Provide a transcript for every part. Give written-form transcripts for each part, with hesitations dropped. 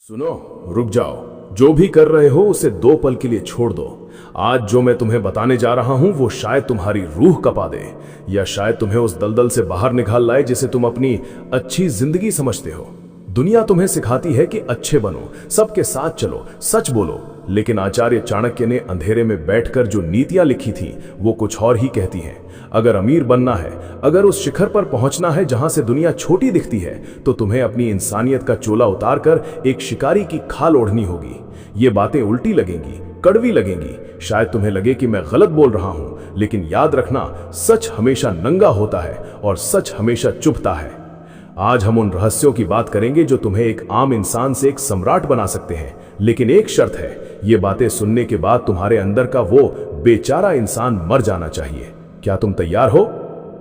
सुनो, रुक जाओ। जो भी कर रहे हो उसे 2 पल के लिए छोड़ दो। आज जो मैं तुम्हें बताने जा रहा हूं वो शायद तुम्हारी रूह कपा दे, या शायद तुम्हें उस दलदल से बाहर निकाल लाए जिसे तुम अपनी अच्छी जिंदगी समझते हो। दुनिया तुम्हें सिखाती है कि अच्छे बनो, सबके साथ चलो, सच बोलो, लेकिन आचार्य चाणक्य ने अंधेरे में बैठकर जो नीतियां लिखी थी वो कुछ और ही कहती हैं। अगर अमीर बनना है, अगर उस शिखर पर पहुंचना है जहां से दुनिया छोटी दिखती है, तो तुम्हें अपनी इंसानियत का चोला उतारकर एक शिकारी की खाल ओढ़नी होगी। ये बातें उल्टी लगेंगी, कड़वी लगेंगी, शायद तुम्हें लगे कि मैं गलत बोल रहा हूं, लेकिन याद रखना, सच हमेशा नंगा होता है और सच हमेशा चुभता है। आज हम उन रहस्यों की बात करेंगे जो तुम्हें एक आम इंसान से एक सम्राट बना सकते हैं, लेकिन एक शर्त है, ये बातें सुनने के बाद तुम्हारे अंदर का वो बेचारा इंसान मर जाना चाहिए। क्या तुम तैयार हो?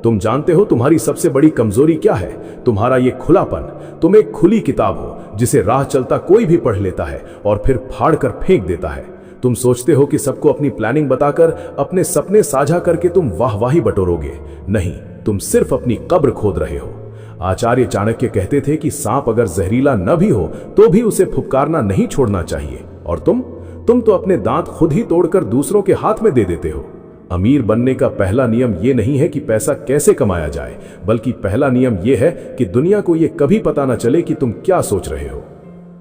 तुम जानते हो तुम्हारी सबसे बड़ी कमजोरी क्या है? तुम्हारा ये खुलापन। तुम एक खुली किताब हो जिसे राह चलता कोई भी पढ़ लेता है और फिर फाड़ कर फेंक देता है। तुम सोचते हो कि सबको अपनी प्लानिंग बताकर, अपने सपने साझा करके तुम वाहवाही बटोरोगे। नहीं, तुम सिर्फ अपनी कब्र खोद रहे हो। आचार्य चाणक्य कहते थे कि सांप अगर जहरीला न भी हो तो भी उसे फुफकारना नहीं छोड़ना चाहिए। और तुम तो अपने दांत खुद ही तोड़कर दूसरों के हाथ में दे देते हो। अमीर बनने का पहला नियम यह नहीं है कि पैसा कैसे कमाया जाए, बल्कि पहला नियम यह है कि दुनिया को यह कभी पता न चले कि तुम क्या सोच रहे हो।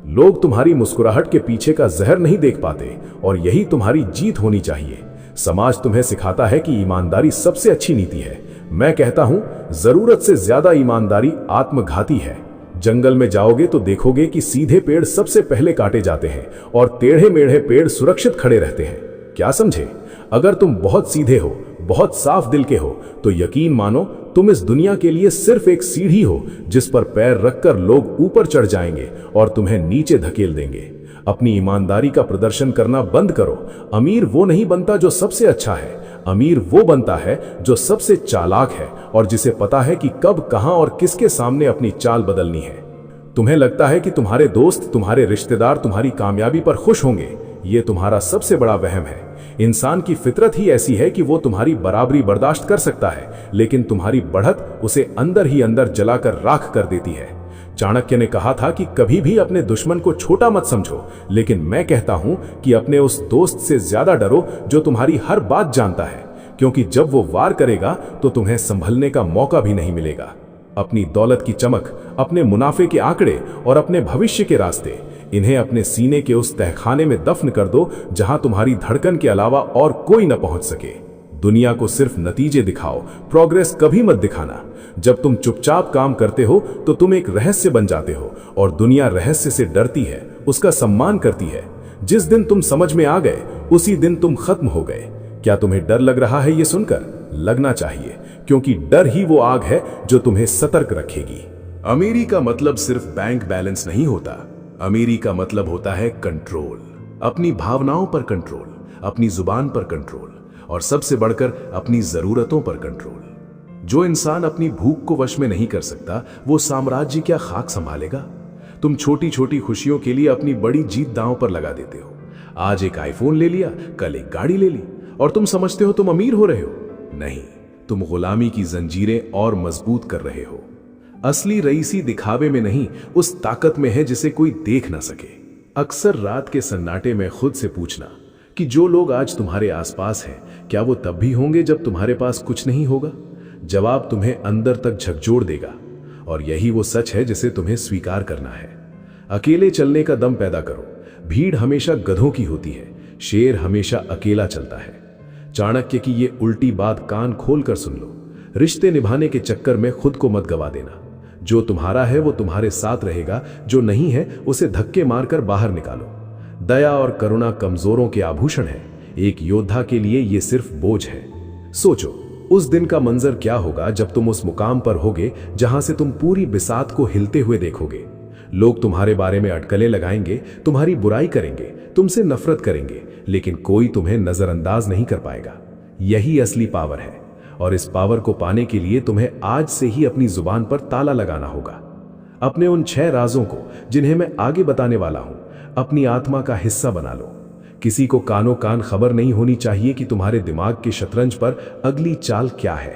लोग तुम्हारी मुस्कुराहट के पीछे का जहर नहीं देख पाते, और यही तुम्हारी जीत होनी चाहिए। समाज तुम्हें सिखाता है कि ईमानदारी सबसे अच्छी नीति है। मैं कहता हूं, जरूरत से ज्यादा ईमानदारी आत्मघाती है। जंगल में जाओगे तो देखोगे कि सीधे पेड़ सबसे पहले काटे जाते हैं और टेढ़े मेढ़े पेड़ सुरक्षित खड़े रहते हैं। क्या समझे? अगर तुम बहुत सीधे हो, बहुत साफ दिल के हो, तो यकीन मानो तुम इस दुनिया के लिए सिर्फ एक सीढ़ी हो जिस पर पैर रखकर लोग ऊपर चढ़ जाएंगे और तुम्हें नीचे धकेल देंगे। अपनी ईमानदारी का प्रदर्शन करना बंद करो। अमीर वो नहीं बनता जो सबसे अच्छा है, अमीर वो बनता है जो सबसे चालाक है और जिसे पता है कि कब, कहां और किसके सामने अपनी चाल बदलनी है। तुम्हें लगता है कि तुम्हारे दोस्त, तुम्हारे रिश्तेदार तुम्हारी कामयाबी पर खुश होंगे। ये तुम्हारा सबसे बड़ा वहम है। इंसान की फितरत ही ऐसी है कि वो तुम्हारी बराबरी बर्दाश्त कर सकता है, लेकिन तुम्हारी बढ़त उसे अंदर ही अंदर जलाकर राख कर देती है। चाणक्य ने कहा था कि कभी भी अपने दुश्मन को छोटा मत समझो, लेकिन मैं कहता हूं कि अपने उस दोस्त से ज्यादा डरो जो तुम्हारी हर बात जानता है, क्योंकि जब वो वार करेगा तो तुम्हें संभलने का मौका भी नहीं मिलेगा। अपनी दौलत की चमक, अपने मुनाफे के आंकड़े और अपने भविष्य के रास्ते, इन्हें अपने सीने के उस तहखाने में दफन कर दो जहां तुम्हारी धड़कन के अलावा और कोई न पहुंच सके। दुनिया को सिर्फ नतीजे दिखाओ, प्रोग्रेस कभी मत दिखाना। जब तुम चुपचाप काम करते हो तो तुम एक रहस्य बन जाते हो, और दुनिया रहस्य से डरती है, उसका सम्मान करती है। जिस दिन तुम समझ में आ गए उसी दिन तुम खत्म हो गए। क्या तुम्हें डर लग रहा है? ये सुनकर लगना चाहिए, क्योंकि डर ही वो आग है जो तुम्हें सतर्क रखेगी। अमीरी का मतलब सिर्फ बैंक बैलेंस नहीं होता। अमीरी का मतलब होता है कंट्रोल, अपनी भावनाओं पर कंट्रोल, अपनी जुबान पर कंट्रोल, और सबसे बढ़कर अपनी जरूरतों पर कंट्रोल। जो इंसान अपनी भूख को वश में नहीं कर सकता, वो साम्राज्य क्या खाक संभालेगा? तुम छोटी छोटी खुशियों के लिए अपनी बड़ी जीत दांव पर लगा देते हो। आज एक आईफोन ले लिया, कल एक गाड़ी ले ली, और तुम समझते हो तुम अमीर हो रहे हो। नहीं, तुम गुलामी की जंजीरें और मजबूत कर रहे हो। असली रईसी दिखावे में नहीं, उस ताकत में है जिसे कोई देख ना सके। अक्सर रात के सन्नाटे में खुद से पूछना कि जो लोग आज तुम्हारे आसपास हैं, क्या वो तब भी होंगे जब तुम्हारे पास कुछ नहीं होगा? जवाब तुम्हें अंदर तक झकझोर देगा, और यही वो सच है जिसे तुम्हें स्वीकार करना है। अकेले चलने का दम पैदा करो। भीड़ हमेशा गधों की होती है, शेर हमेशा अकेला चलता है। चाणक्य की ये उल्टी बात कान खोलकर सुन लो। रिश्ते निभाने के चक्कर में खुद को मत गवा देना। जो तुम्हारा है वो तुम्हारे साथ रहेगा, जो नहीं है उसे धक्के मारकर बाहर निकालो। दया और करुणा कमजोरों के आभूषण है, एक योद्धा के लिए ये सिर्फ बोझ है। सोचो, उस दिन का मंजर क्या होगा जब तुम उस मुकाम पर होगे जहां से तुम पूरी बिसात को हिलते हुए देखोगे। लोग तुम्हारे बारे में अटकलें लगाएंगे, तुम्हारी बुराई करेंगे, तुमसे नफरत करेंगे, लेकिन कोई तुम्हें नजरअंदाज नहीं कर पाएगा। यही असली पावर है, और इस पावर को पाने के लिए तुम्हें आज से ही अपनी जुबान पर ताला लगाना होगा। अपने उन 6 राजों को, जिन्हें मैं आगे बताने वाला हूं, अपनी आत्मा का हिस्सा बना लो। किसी को कानो कान खबर नहीं होनी चाहिए कि तुम्हारे दिमाग के शतरंज पर अगली चाल क्या है।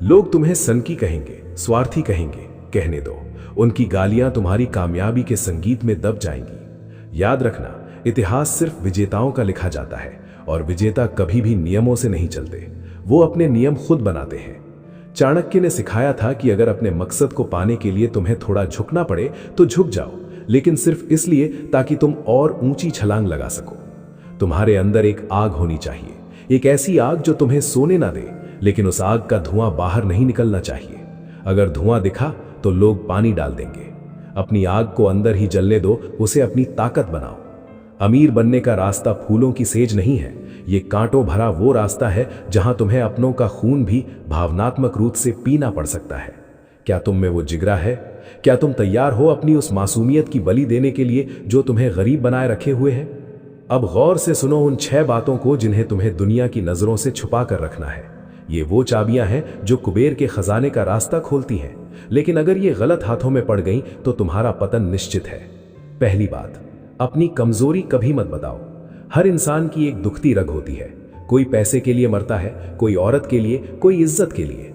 लोग तुम्हें सनकी कहेंगे, स्वार्थी कहेंगे, कहने दो। उनकी गालियां तुम्हारी कामयाबी के संगीत में दब जाएंगी। याद रखना, इतिहास सिर्फ विजेताओं का लिखा जाता है और विजेता कभी भी नियमों से नहीं चलते, वो अपने नियम खुद बनाते हैं। चाणक्य ने सिखाया था कि अगर अपने मकसद को पाने के लिए तुम्हें थोड़ा झुकना पड़े तो झुक जाओ, लेकिन सिर्फ इसलिए ताकि तुम और ऊंची छलांग लगा सको। तुम्हारे अंदर एक आग होनी चाहिए, एक ऐसी आग जो तुम्हें सोने ना दे, लेकिन उस आग का धुआं बाहर नहीं निकलना चाहिए। अगर धुआं दिखा तो लोग पानी डाल देंगे। अपनी आग को अंदर ही जलने दो, उसे अपनी ताकत बनाओ। अमीर बनने का रास्ता फूलों की सेज नहीं है, ये कांटों भरा वो रास्ता है जहां तुम्हें अपनों का खून भी भावनात्मक रूप से पीना पड़ सकता है। क्या तुम में वो जिगरा है? क्या तुम तैयार हो अपनी उस मासूमियत की बलि देने के लिए जो तुम्हें गरीब बनाए रखे हुए है? अब गौर से सुनो उन 6 बातों को जिन्हें तुम्हें दुनिया की नजरों से छुपा कर रखना है। ये वो चाबियां हैं जो कुबेर के खजाने का रास्ता खोलती हैं, लेकिन अगर ये गलत हाथों में पड़ गई तो तुम्हारा पतन निश्चित है। पहली बात, अपनी कमजोरी कभी मत बताओ। हर इंसान की एक दुखती रग होती है। कोई पैसे के लिए मरता है, कोई औरत के लिए, कोई इज्जत के लिए।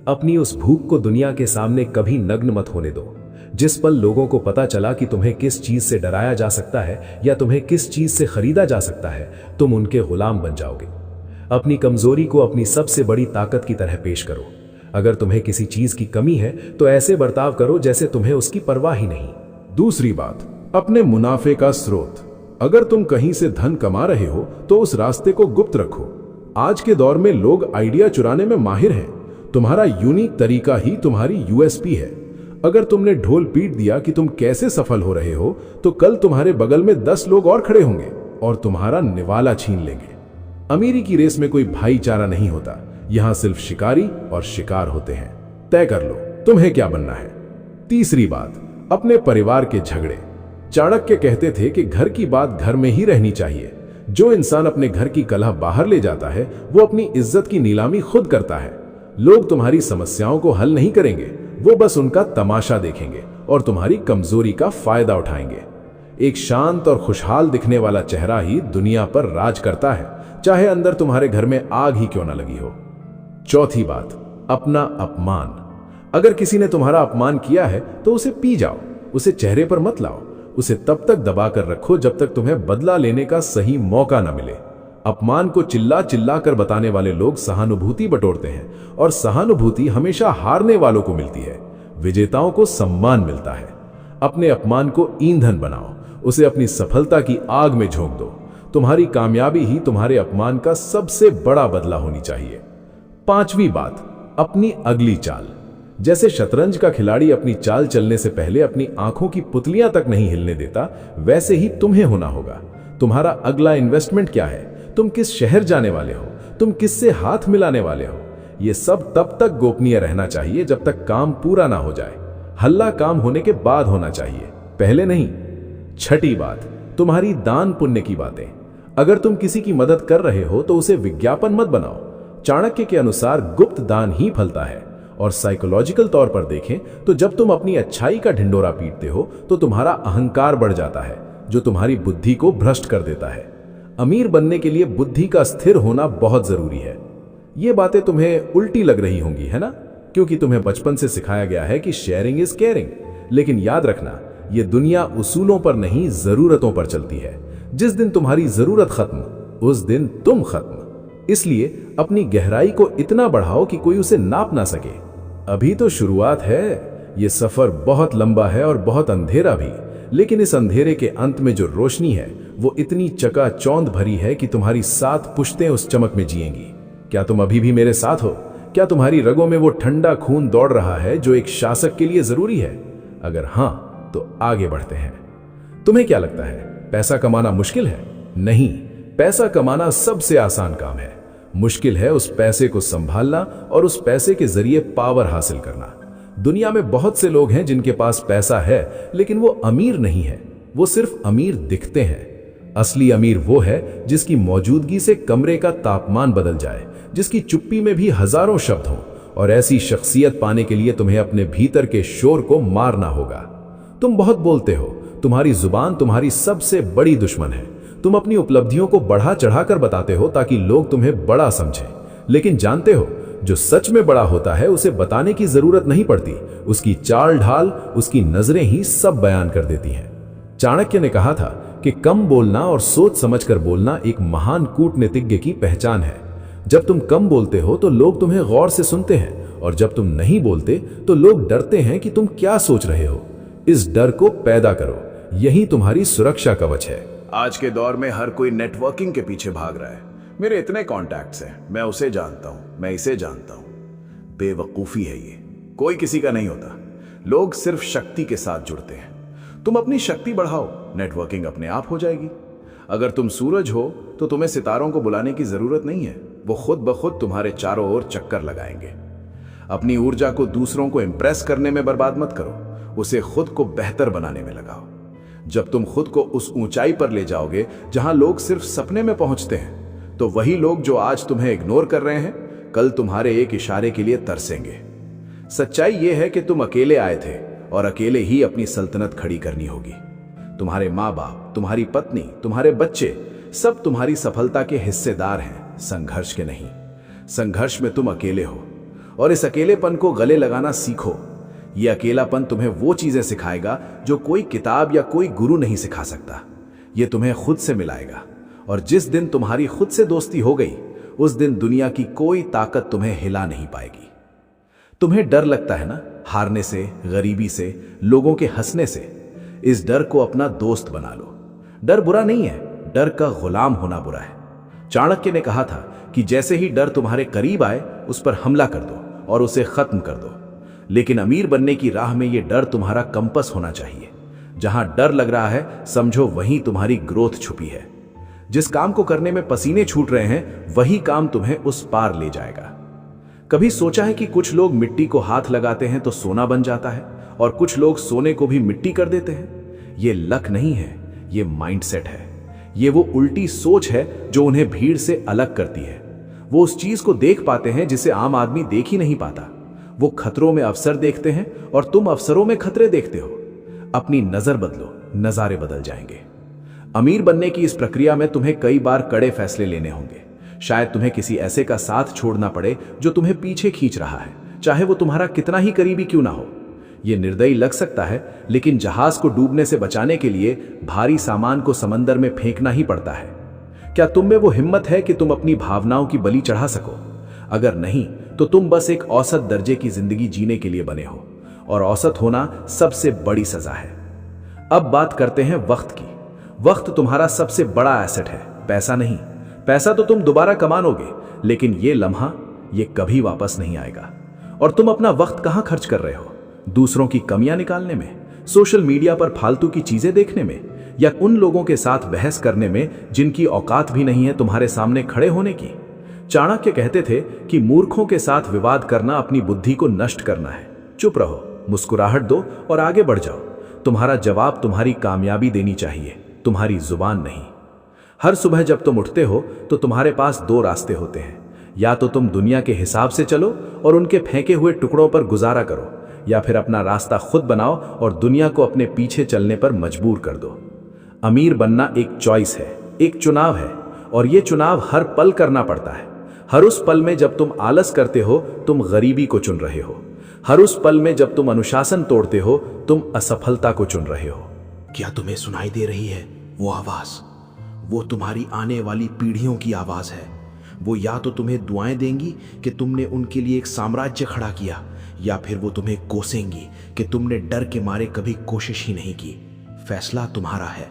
अपनी उस भूख को दुनिया के सामने कभी नग्न मत होने दो। जिस पल लोगों को पता चला कि तुम्हें किस चीज से डराया जा सकता है या तुम्हें किस चीज से खरीदा जा सकता है, तुम उनके गुलाम बन जाओगे। अपनी कमजोरी को अपनी सबसे बड़ी ताकत की तरह पेश करो। अगर तुम्हें किसी चीज की कमी है तो ऐसे बर्ताव करो जैसे तुम्हें उसकी परवाह ही नहीं। दूसरी बात, अपने मुनाफे का स्रोत। अगर तुम कहीं से धन कमा रहे हो तो उस रास्ते को गुप्त रखो। आज के दौर में लोग आइडिया चुराने में माहिर हैं। तुम्हारा यूनिक तरीका ही तुम्हारी यूएसपी है। अगर तुमने ढोल पीट दिया कि तुम कैसे सफल हो रहे हो, तो कल तुम्हारे बगल में 10 लोग और खड़े होंगे और तुम्हारा निवाला छीन लेंगे। अमीरी की रेस में कोई भाईचारा नहीं होता, यहां सिर्फ शिकारी और शिकार होते हैं। तय कर लो तुम्हें क्या बनना है। तीसरी बात, अपने परिवार के झगड़े। चाणक्य कहते थे कि घर की बात घर में ही रहनी चाहिए। जो इंसान अपने घर की कलह बाहर ले जाता है वो अपनी इज्जत की नीलामी खुद करता है। लोग तुम्हारी समस्याओं को हल नहीं करेंगे, वो बस उनका तमाशा देखेंगे और तुम्हारी कमजोरी का फायदा उठाएंगे। एक शांत और खुशहाल दिखने वाला चेहरा ही दुनिया पर राज करता है, चाहे अंदर तुम्हारे घर में आग ही क्यों ना लगी हो। चौथी बात, अपना अपमान। अगर किसी ने तुम्हारा अपमान किया है तो उसे पी जाओ, उसे चेहरे पर मत लाओ। उसे तब तक दबा कर रखो जब तक तुम्हें बदला लेने का सही मौका न मिले। अपमान को चिल्ला चिल्ला कर बताने वाले लोग सहानुभूति बटोरते हैं और सहानुभूति हमेशा हारने वालों को मिलती है। विजेताओं को सम्मान मिलता है। अपने अपमान को ईंधन बनाओ, उसे अपनी सफलता की आग में झोंक दो। तुम्हारी कामयाबी ही तुम्हारे अपमान का सबसे बड़ा बदला होनी चाहिए। पांचवी बात, अपनी अगली चाल। जैसे शतरंज का खिलाड़ी अपनी चाल चलने से पहले अपनी आंखों की पुतलियां तक नहीं हिलने देता, वैसे ही तुम्हें होना होगा। तुम्हारा अगला इन्वेस्टमेंट क्या है, तुम किस शहर जाने वाले हो, तुम किससे हाथ मिलाने वाले हो, यह सब तब तक गोपनीय रहना चाहिए जब तक काम पूरा ना हो जाए। हल्ला काम होने के बाद होना चाहिए, पहले नहीं। छठी बात, तुम्हारी दान पुण्य की बातें। अगर तुम किसी की मदद कर रहे हो तो उसे विज्ञापन मत बनाओ। चाणक्य के अनुसार गुप्त दान ही फलता है। और साइकोलॉजिकल तौर पर देखें तो जब तुम अपनी अच्छाई का ढिंडोरा पीटते हो तो तुम्हारा अहंकार बढ़ जाता है, जो तुम्हारी बुद्धि को भ्रष्ट कर देता है। अमीर बनने के लिए बुद्धि का स्थिर होना बहुत जरूरी है। ये बातें तुम्हें उल्टी लग रही होंगी, है ना? क्योंकि तुम्हें बचपन से सिखाया गया है कि शेयरिंग इज केयरिंग। लेकिन याद रखना, यह दुनिया उसूलों पर नहीं, जरूरतों पर चलती है। जिस दिन तुम्हारी जरूरत खत्म, उस दिन तुम खत्म। इसलिए अपनी गहराई को इतना बढ़ाओ कि कोई उसे नाप ना सके। अभी तो शुरुआत है, ये सफर बहुत लंबा है और बहुत अंधेरा भी, लेकिन इस अंधेरे के अंत में जो रोशनी है वो इतनी चकाचौंध भरी है कि तुम्हारी 7 पुश्तें उस चमक में जिएंगी। क्या तुम अभी भी मेरे साथ हो? क्या तुम्हारी रगों में वो ठंडा खून दौड़ रहा है जो एक शासक के लिए जरूरी है? अगर हां, तो आगे बढ़ते हैं। तुम्हें क्या लगता है पैसा कमाना मुश्किल है? नहीं, पैसा कमाना सबसे आसान काम है। मुश्किल है उस पैसे को संभालना और उस पैसे के जरिए पावर हासिल करना। दुनिया में बहुत से लोग हैं जिनके पास पैसा है, लेकिन वो अमीर नहीं है, वो सिर्फ अमीर दिखते हैं। असली अमीर वो है जिसकी मौजूदगी से कमरे का तापमान बदल जाए, जिसकी चुप्पी में भी हजारों शब्द हों। और ऐसी शख्सियत पाने के लिए तुम्हें अपने भीतर के शोर को मारना होगा। तुम बहुत बोलते हो, तुम्हारी जुबान तुम्हारी सबसे बड़ी दुश्मन है। तुम अपनी उपलब्धियों को बढ़ा चढ़ाकर बताते हो ताकि लोग तुम्हें बड़ा समझें, लेकिन जानते हो जो सच में बड़ा होता है उसे बताने की जरूरत नहीं पड़ती। उसकी चाल ढाल, उसकी नजरें ही सब बयान कर देती हैं। चाणक्य ने कहा था कि कम बोलना और सोच समझकर बोलना एक महान कूटनीतिज्ञ की पहचान है। जब तुम कम बोलते हो तो लोग तुम्हें गौर से सुनते हैं, और जब तुम नहीं बोलते तो लोग डरते हैं कि तुम क्या सोच रहे हो। इस डर को पैदा करो, यही तुम्हारी सुरक्षा कवच है। आज के दौर में हर कोई नेटवर्किंग के पीछे भाग रहा है। मेरे इतने कॉन्टैक्ट्स हैं, मैं उसे जानता हूं, मैं इसे जानता हूं। बेवकूफी है ये, कोई किसी का नहीं होता। लोग सिर्फ शक्ति के साथ जुड़ते हैं। तुम अपनी शक्ति बढ़ाओ, नेटवर्किंग अपने आप हो जाएगी। अगर तुम सूरज हो तो तुम्हें सितारों को बुलाने की जरूरत नहीं है, वो खुद ब खुद तुम्हारे चारों ओर चक्कर लगाएंगे। अपनी ऊर्जा को दूसरों को इंप्रेस करने में बर्बाद मत करो, उसे खुद को बेहतर बनाने में लगाओ। जब तुम खुद को उस ऊंचाई पर ले जाओगे जहां लोग सिर्फ सपने में पहुंचते हैं, तो वही लोग जो आज तुम्हें इग्नोर कर रहे हैं, कल तुम्हारे एक इशारे के लिए तरसेंगे। सच्चाई यह है कि तुम अकेले आए थे और अकेले ही अपनी सल्तनत खड़ी करनी होगी। तुम्हारे माँ बाप, तुम्हारी पत्नी, तुम्हारे बच्चे सब तुम्हारी सफलता के हिस्सेदार हैं, संघर्ष के नहीं। संघर्ष में तुम अकेले हो और इस अकेलेपन को गले लगाना सीखो। यह अकेलापन तुम्हें वो चीजें सिखाएगा जो कोई किताब या कोई गुरु नहीं सिखा सकता। यह तुम्हें खुद से मिलाएगा, और जिस दिन तुम्हारी खुद से दोस्ती हो गई, उस दिन दुनिया की कोई ताकत तुम्हें हिला नहीं पाएगी। तुम्हें डर लगता है ना, हारने से, गरीबी से, लोगों के हंसने से। इस डर को अपना दोस्त बना लो। डर बुरा नहीं है, डर का गुलाम होना बुरा है। चाणक्य ने कहा था कि जैसे ही डर तुम्हारे करीब आए, उस पर हमला कर दो और उसे खत्म कर दो। लेकिन अमीर बनने की राह में यह डर तुम्हारा कंपस होना चाहिए। जहां डर लग रहा है, समझो वहीं तुम्हारी ग्रोथ छुपी है। जिस काम को करने में पसीने छूट रहे हैं, वही काम तुम्हें उस पार ले जाएगा। कभी सोचा है कि कुछ लोग मिट्टी को हाथ लगाते हैं तो सोना बन जाता है, और कुछ लोग सोने को भी मिट्टी कर देते हैं? ये लक नहीं है, ये माइंडसेट है। ये वो उल्टी सोच है जो उन्हें भीड़ से अलग करती है। वो उस चीज को देख पाते हैं जिसे आम आदमी देख ही नहीं पाता। वो खतरों में अवसर देखते हैं और तुम अवसरों में खतरे देखते हो। अपनी नजर बदलो, नजारे बदल जाएंगे। अमीर बनने की इस प्रक्रिया में तुम्हें कई बार कड़े फैसले लेने होंगे। शायद तुम्हें किसी ऐसे का साथ छोड़ना पड़े जो तुम्हें पीछे खींच रहा है, चाहे वो तुम्हारा कितना ही करीबी क्यों ना हो। यह निर्दयी लग सकता है, लेकिन जहाज को डूबने से बचाने के लिए भारी सामान को समंदर में फेंकना ही पड़ता है। क्या तुम में वो हिम्मत है कि तुम अपनी भावनाओं की बलि चढ़ा सको? अगर नहीं, तो तुम बस एक औसत दर्जे की जिंदगी जीने के लिए बने हो, और औसत होना सबसे बड़ी सजा है। अब बात करते हैं वक्त की। वक्त तुम्हारा सबसे बड़ा एसेट है, पैसा नहीं। पैसा तो तुम दोबारा कमा लोगे, लेकिन ये लम्हा, ये कभी वापस नहीं आएगा। और तुम अपना वक्त कहां खर्च कर रहे हो? दूसरों की कमियां निकालने में, सोशल मीडिया पर फालतू की चीजें देखने में, या उन लोगों के साथ बहस करने में जिनकी औकात भी नहीं है तुम्हारे सामने खड़े होने की? चाणक्य कहते थे कि मूर्खों के साथ विवाद करना अपनी बुद्धि को नष्ट करना है। चुप रहो, मुस्कुराहट दो और आगे बढ़ जाओ। तुम्हारा जवाब तुम्हारी कामयाबी देनी चाहिए, तुम्हारी जुबान नहीं। हर सुबह जब तुम उठते हो तो तुम्हारे पास दो रास्ते होते हैं। या तो तुम दुनिया के हिसाब से चलो और उनके फेंके हुए टुकड़ों पर गुजारा करो, या फिर अपना रास्ता खुद बनाओ और दुनिया को अपने पीछे चलने पर मजबूर कर दो। अमीर बनना एक चॉइस है, एक चुनाव है, और यह चुनाव हर पल करना पड़ता है। हर उस पल में जब तुम आलस करते हो, तुम गरीबी को चुन रहे हो। हर उस पल में जब तुम अनुशासन तोड़ते हो, तुम असफलता को चुन रहे हो। क्या तुम्हें सुनाई दे रही है वो आवाज? वो तुम्हारी आने वाली पीढ़ियों की आवाज है। वो या तो तुम्हें दुआएं देंगी कि तुमने उनके लिए एक साम्राज्य खड़ा किया, या फिर वो तुम्हें कोसेंगी कि तुमने डर के मारे कभी कोशिश ही नहीं की। फैसला तुम्हारा है।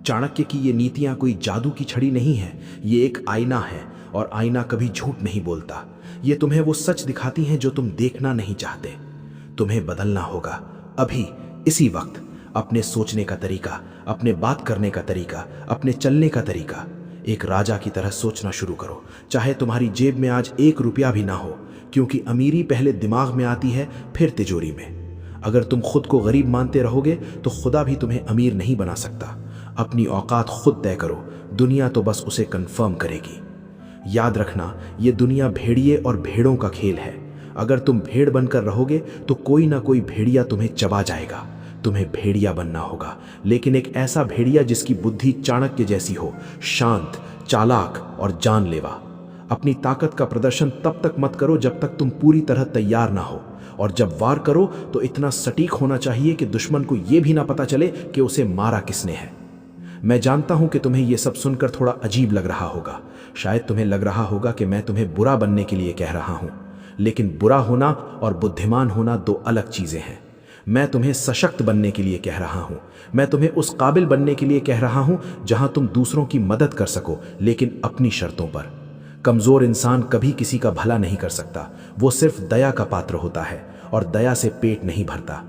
चाणक्य की ये नीतियां कोई जादू की छड़ी नहीं है, ये एक आईना है, और आईना कभी झूठ नहीं बोलता। ये तुम्हें वो सच दिखाती हैं जो तुम देखना नहीं चाहते। तुम्हें बदलना होगा अभी, इसी वक्त। अपने सोचने का तरीका, अपने बात करने का तरीका, अपने चलने का तरीका। एक राजा की तरह सोचना शुरू करो, चाहे तुम्हारी जेब में आज 1 रुपया भी ना हो, क्योंकि अमीरी पहले दिमाग में आती है, फिर तिजोरी में। अगर तुम खुद को गरीब मानते रहोगे तो खुदा भी तुम्हें अमीर नहीं बना सकता। अपनी औकात खुद तय करो, दुनिया तो बस उसे कंफर्म करेगी। याद रखना, ये दुनिया भेड़िए और भेड़ों का खेल है। अगर तुम भेड़ बनकर रहोगे तो कोई ना कोई भेड़िया तुम्हें चबा जाएगा। तुम्हें भेड़िया बनना होगा, लेकिन एक ऐसा भेड़िया जिसकी बुद्धि चाणक्य जैसी हो, शांत, चालाक और जानलेवा। अपनी ताकत का प्रदर्शन तब तक मत करो जब तक तुम पूरी तरह तैयार ना हो, और जब वार करो तो इतना सटीक होना चाहिए कि दुश्मन को यह भी ना पता चले कि उसे मारा किसने है। मैं जानता हूं कि तुम्हें यह सब सुनकर थोड़ा अजीब लग रहा होगा। शायद तुम्हें लग रहा होगा कि मैं तुम्हें बुरा बनने के लिए कह रहा हूं, लेकिन बुरा होना और बुद्धिमान होना दो अलग चीजें हैं। मैं तुम्हें सशक्त बनने के लिए कह रहा हूं। मैं तुम्हें उस काबिल बनने के लिए कह रहा हूं जहां तुम दूसरों की मदद कर सको, लेकिन अपनी शर्तों पर। कमजोर इंसान कभी किसी का भला नहीं कर सकता। वो सिर्फ दया का पात्र होता है, और दया से पेट नहीं भरता।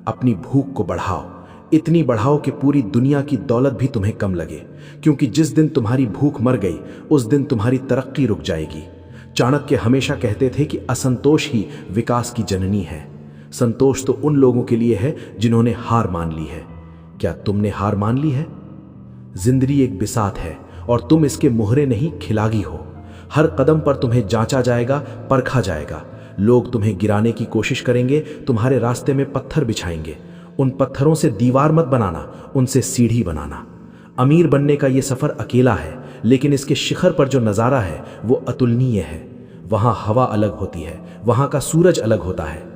अपनी भूख को बढ़ाओ, इतनी बढ़ाओ कि पूरी दुनिया की दौलत भी तुम्हें कम लगे, क्योंकि जिस दिन तुम्हारी भूख मर गई उस दिन तुम्हारी तरक्की रुक जाएगी। चाणक्य हमेशा कहते थे कि असंतोष ही विकास की जननी है। संतोष तो उन लोगों के लिए है जिन्होंने हार मान ली है। क्या तुमने हार मान ली है? जिंदगी एक बिसात है और तुम इसके मोहरे नहीं, खिलागी हो। हर कदम पर तुम्हें जांचा जाएगा, परखा जाएगा। लोग तुम्हें गिराने की कोशिश करेंगे, तुम्हारे रास्ते में पत्थर बिछाएंगे। उन पत्थरों से दीवार मत बनाना, उनसे सीढ़ी बनाना। अमीर बनने का यह सफर अकेला है, लेकिन इसके शिखर पर जो नजारा है वो अतुलनीय है। वहां हवा अलग होती है, वहां का सूरज अलग होता है।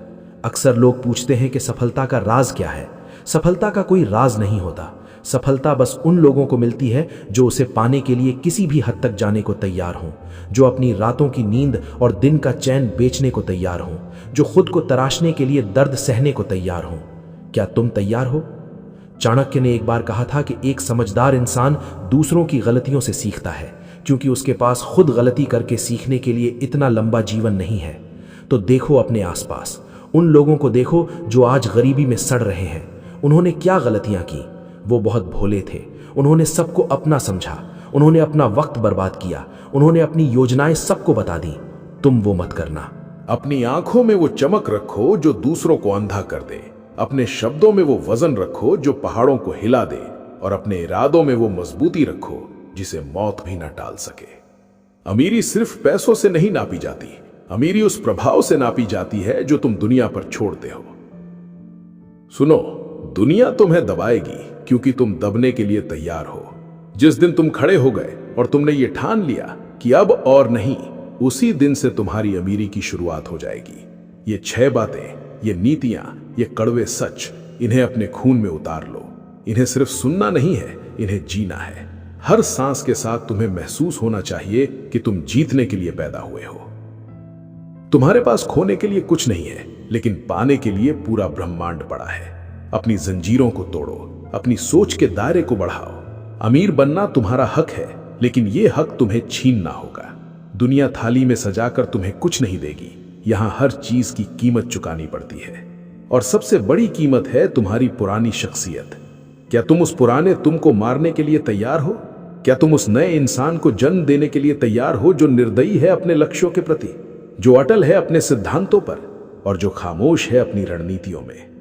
अक्सर लोग पूछते हैं कि सफलता का राज क्या है। सफलता का कोई राज नहीं होता। सफलता बस उन लोगों को मिलती है जो उसे पाने के लिए किसी भी हद तक जाने को तैयार हों, जो अपनी रातों की नींद और दिन का चैन बेचने को तैयार हों, जो खुद को तराशने के लिए दर्द सहने को तैयार हों। क्या तुम तैयार हो? चाणक्य ने एक बार कहा था कि एक समझदार इंसान दूसरों की गलतियों से सीखता है, क्योंकि उसके पास खुद गलती करके सीखने के लिए इतना लंबा जीवन नहीं है। तो देखो अपने आसपास, उन लोगों को देखो जो आज गरीबी में सड़ रहे हैं। उन्होंने क्या गलतियां की? वो बहुत भोले थे। उन्होंने सबको अपना समझा, उन्होंने अपना वक्त बर्बाद किया, उन्होंने अपनी योजनाएं सबको बता दी। तुम वो मत करना। अपनी आंखों में वो चमक रखो जो दूसरों को अंधा कर दे। अपने शब्दों में वो वजन रखो जो पहाड़ों को हिला दे, और अपने इरादों में वो मजबूती रखो जिसे मौत भी न टाल सके। अमीरी सिर्फ पैसों से नहीं नापी जाती, अमीरी उस प्रभाव से नापी जाती है जो तुम दुनिया पर छोड़ते हो। सुनो, दुनिया तुम्हें दबाएगी क्योंकि तुम दबने के लिए तैयार हो। जिस दिन तुम खड़े हो गए और तुमने ये ठान लिया कि अब और नहीं, उसी दिन से तुम्हारी अमीरी की शुरुआत हो जाएगी। ये 6 बातें, ये नीतियां, ये कड़वे सच, इन्हें अपने खून में उतार लो। इन्हें सिर्फ सुनना नहीं है, इन्हें जीना है। हर सांस के साथ तुम्हें महसूस होना चाहिए कि तुम जीतने के लिए पैदा हुए हो। तुम्हारे पास खोने के लिए कुछ नहीं है, लेकिन पाने के लिए पूरा ब्रह्मांड पड़ा है। अपनी जंजीरों को तोड़ो, अपनी सोच के दायरे को बढ़ाओ। अमीर बनना तुम्हारा हक है, लेकिन यह हक तुम्हें छीनना होगा। दुनिया थाली में सजाकर तुम्हें कुछ नहीं देगी। यहां हर चीज की कीमत चुकानी पड़ती है, और सबसे बड़ी कीमत है तुम्हारी पुरानी शख्सियत। क्या तुम उस पुराने तुम को मारने के लिए तैयार हो? क्या तुम उस नए इंसान को जन्म देने के लिए तैयार हो जो निर्दयी है अपने लक्ष्यों के प्रति, जो अटल है अपने सिद्धांतों पर, और जो खामोश है अपनी रणनीतियों में?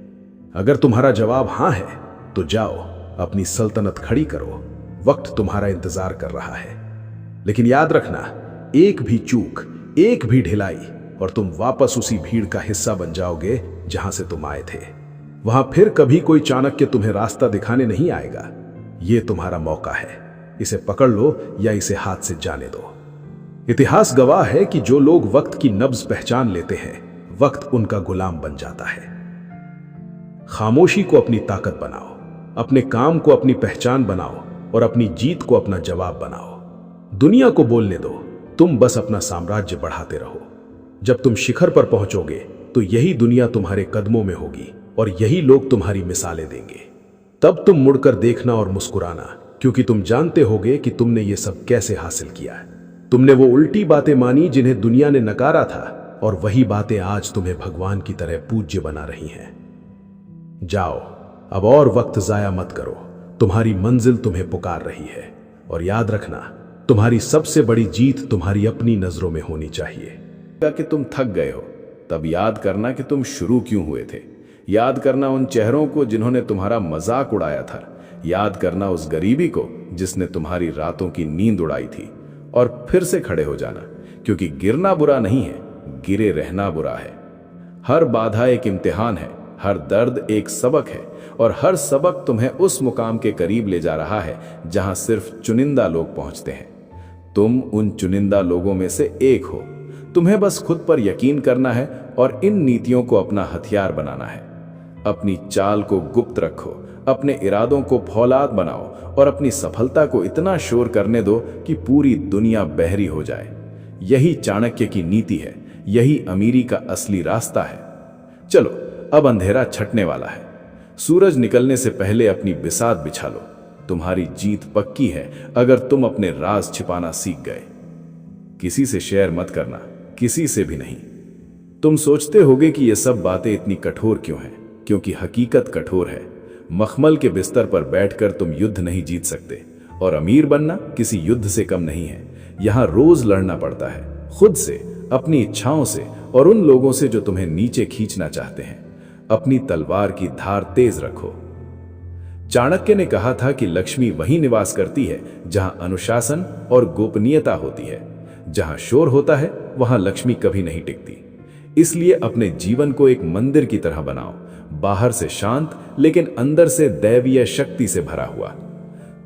अगर तुम्हारा जवाब हां है, तो जाओ, अपनी सल्तनत खड़ी करो। वक्त तुम्हारा इंतजार कर रहा है। लेकिन याद रखना, एक भी चूक, एक भी ढिलाई, और तुम वापस उसी भीड़ का हिस्सा बन जाओगे जहां से तुम आए थे। वहां फिर कभी कोई चाणक्य तुम्हें रास्ता दिखाने नहीं आएगा। यह तुम्हारा मौका है। इसे पकड़ लो या इसे हाथ से जाने दो। इतिहास गवाह है कि जो लोग वक्त की नब्ज पहचान लेते हैं, वक्त उनका गुलाम बन जाता है। खामोशी को अपनी ताकत बनाओ, अपने काम को अपनी पहचान बनाओ, और अपनी जीत को अपना जवाब बनाओ। दुनिया को बोलने दो, तुम बस अपना साम्राज्य बढ़ाते रहो। जब तुम शिखर पर पहुंचोगे तो यही दुनिया तुम्हारे कदमों में होगी, और यही लोग तुम्हारी मिसालें देंगे। तब तुम मुड़कर देखना और मुस्कुराना, क्योंकि तुम जानते होगे कि तुमने ये सब कैसे हासिल किया है। तुमने वो उल्टी बातें मानी जिन्हें दुनिया ने नकारा था, और वही बातें आज तुम्हें भगवान की तरह पूज्य बना रही हैं। जाओ, अब और वक्त जाया मत करो। तुम्हारी मंजिल तुम्हें पुकार रही है, और याद रखना, तुम्हारी सबसे बड़ी जीत तुम्हारी अपनी नजरों में होनी चाहिए। कि तुम थक गए हो, तब याद करना कि तुम शुरू क्यों हुए थे। याद करना उन चेहरों को जिन्होंने तुम्हारा मजाक उड़ाया था। याद करना उस गरीबी को जिसने तुम्हारी रातों की नींद उड़ाई थी, और फिर से खड़े हो जाना, क्योंकि गिरना बुरा नहीं है, गिरे रहना बुरा है। हर बाधा एक इम्तिहान है, हर दर्द एक सबक है, और हर सबक तुम्हें उस मुकाम के करीब ले जा रहा है जहां सिर्फ चुनिंदा लोग पहुंचते हैं। तुम उन चुनिंदा लोगों में से एक हो। तुम्हें बस खुद पर यकीन करना है और इन नीतियों को अपना हथियार बनाना है। अपनी चाल को गुप्त रखो, अपने इरादों को फौलाद बनाओ और अपनी सफलता को इतना शोर करने दो कि पूरी दुनिया बहरी हो जाए। यही चाणक्य की नीति है, यही अमीरी का असली रास्ता है। चलो, अब अंधेरा छटने वाला है। सूरज निकलने से पहले अपनी बिसात बिछा लो। तुम्हारी जीत पक्की है अगर तुम अपने राज छिपाना सीख गए। किसी से शेयर मत करना, किसी से भी नहीं। तुम सोचते होगे कि ये सब बातें इतनी कठोर क्यों हैं? क्योंकि हकीकत कठोर है। मखमल के बिस्तर पर बैठकर तुम युद्ध नहीं जीत सकते, और अमीर बनना किसी युद्ध से कम नहीं है। यहां रोज लड़ना पड़ता है, खुद से, अपनी इच्छाओं से और उन लोगों से जो तुम्हें नीचे खींचना चाहते हैं। अपनी तलवार की धार तेज रखो। चाणक्य ने कहा था कि लक्ष्मी वहीं निवास करती है जहां अनुशासन और गोपनीयता होती है। जहां शोर होता है वहां लक्ष्मी कभी नहीं टिकती। इसलिए अपने जीवन को एक मंदिर की तरह बनाओ, बाहर से शांत लेकिन अंदर से दैवीय शक्ति से भरा हुआ।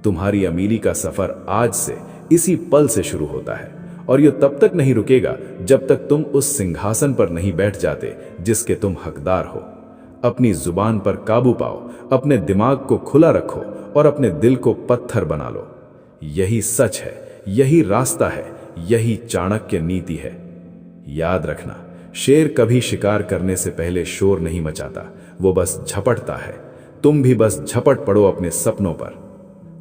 तुम्हारी अमीरी का सफर आज से, इसी पल से शुरू होता है, और यह तब तक नहीं रुकेगा जब तक तुम उस सिंहासन पर नहीं बैठ जाते जिसके तुम हकदार हो। अपनी जुबान पर काबू पाओ, अपने दिमाग को खुला रखो और अपने दिल को पत्थर बना लो। यही सच है, यही रास्ता है, यही चाणक्य नीति है। याद रखना, शेर कभी शिकार करने से पहले शोर नहीं मचाता, वो बस झपटता है। तुम भी बस झपट पड़ो अपने सपनों पर।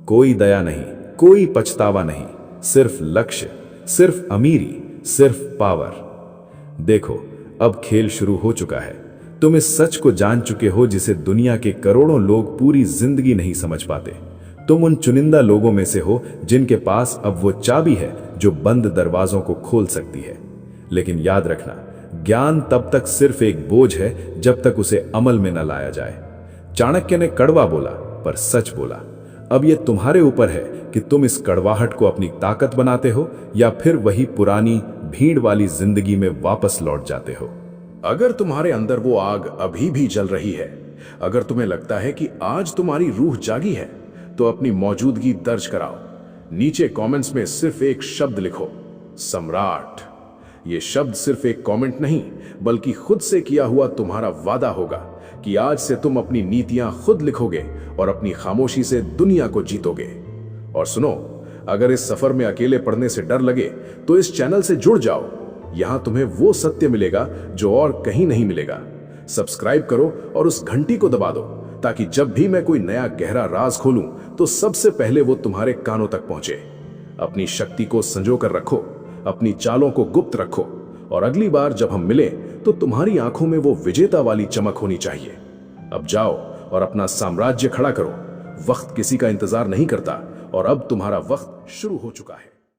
कोई दया नहीं, कोई पछतावा नहीं, सिर्फ लक्ष्य, सिर्फ अमीरी, सिर्फ पावर। देखो, अब खेल शुरू हो चुका है। तुम इस सच को जान चुके हो जिसे दुनिया के करोड़ों लोग पूरी जिंदगी नहीं समझ पाते। तुम उन चुनिंदा लोगों में से हो जिनके पास अब वो चाबी है जो बंद दरवाजों को खोल सकती है। लेकिन याद रखना, ज्ञान तब तक सिर्फ एक बोझ है जब तक उसे अमल में न लाया जाए। चाणक्य ने कड़वा बोला पर सच बोला। अब यह तुम्हारे ऊपर है कि तुम इस कड़वाहट को अपनी ताकत बनाते हो या फिर वही पुरानी भीड़ वाली जिंदगी में वापस लौट जाते हो। अगर तुम्हारे अंदर वो आग अभी भी जल रही है, अगर तुम्हें लगता है कि आज तुम्हारी रूह जागी है, तो अपनी मौजूदगी दर्ज कराओ। नीचे कमेंट्स में सिर्फ एक शब्द लिखो, सम्राट। ये शब्द सिर्फ एक कमेंट नहीं, बल्कि खुद से किया हुआ तुम्हारा वादा होगा कि आज से तुम अपनी नीतियां खुद लिखोगे और अपनी खामोशी से दुनिया को जीतोगे। और सुनो, अगर इस सफर में अकेले पढ़ने से डर लगे तो इस चैनल से जुड़ जाओ। यहां तुम्हें वो सत्य मिलेगा जो और कहीं नहीं मिलेगा। सब्सक्राइब करो और उस घंटी को दबा दो ताकि जब भी मैं कोई नया गहरा राज खोलूं तो सबसे पहले वो तुम्हारे कानों तक पहुंचे। अपनी शक्ति को संजो कर रखो, अपनी चालों को गुप्त रखो, और अगली बार जब हम मिलें तो तुम्हारी आंखों में वो विजेता वाली चमक होनी चाहिए। अब जाओ और अपना साम्राज्य खड़ा करो। वक्त किसी का इंतजार नहीं करता और अब तुम्हारा वक्त शुरू हो चुका है।